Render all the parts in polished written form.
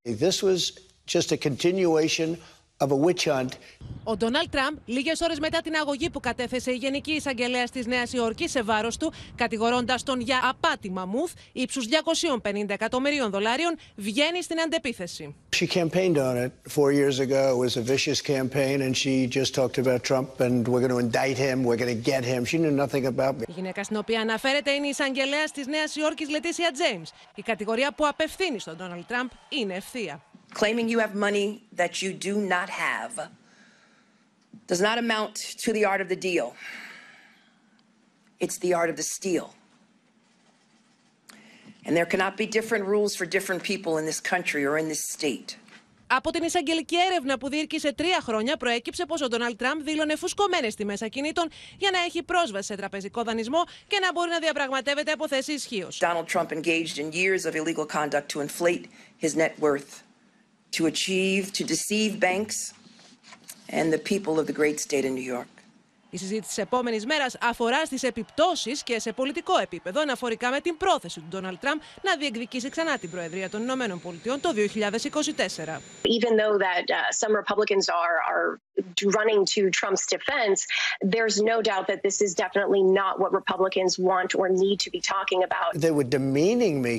This was just a continuation of a witch hunt. Ο Ντόναλντ Τραμπ, λίγες ώρες μετά την αγωγή που κατέθεσε η Γενική Εισαγγελέας της Νέας Υόρκης σε βάρος του, κατηγορώντας τον για απάτη μαμούθ ύψους $250 εκατομμυρίων, βγαίνει στην αντεπίθεση. She campaigned on it 4 years ago. It was a vicious campaign and she just talked about Trump and we're going to indict him, we're going to get him. She knew nothing about me. Η γυναίκα στην οποία αναφέρεται είναι η εισαγγελέας της Νέας Υόρκης, η κατηγορία που απευθύνει στον Ντόναλντ Τραμπ είναι ευθεία. Claiming you have money that you do not have does not amount to the art of the deal. It's the art of the steal. And there cannot be different rules for different people in this country or in this state. Από την εισαγγελική έρευνα που διήρκησε 3 χρόνια, προέκυψε πως ο Ντόναλντ Τραμπ δήλωνε φουσκωμένες τιμές ακινήτων για να έχει πρόσβαση σε τραπεζικό δανεισμό και να μπορεί να διαπραγματεύεται από θέση ισχύως. Donald Trump engaged in years of illegal conduct to inflate his net worth, to deceive banks and the people of the great state of New York. Η συζήτηση της επόμενης μέρας αφορά στις επιπτώσεις και σε πολιτικό επίπεδο αναφορικά με την πρόθεση του Ντόναλντ Τραμπ να διεκδικήσει ξανά την Προεδρία των Ηνωμένων Πολιτειών το 2024. Even though that some Republicans are running to Trump's defense, there's no doubt that this is definitely not what Republicans want or need to be talking about. They were demeaning me,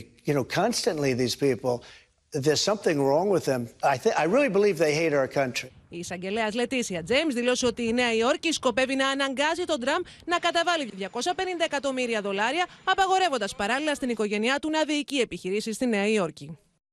constantly, these people. There's something wrong with them. I really believe they hate our country. Η εισαγγελέας Λετήσια Τζέιμς δήλωσε ότι η Νέα Υόρκη σκοπεύει να αναγκάζει τον Τραμπ να καταβάλει $250 εκατομμύρια, απαγορεύοντας παράλληλα στην οικογένειά του να διοικεί επιχειρήσεις στη Νέα Υόρκη.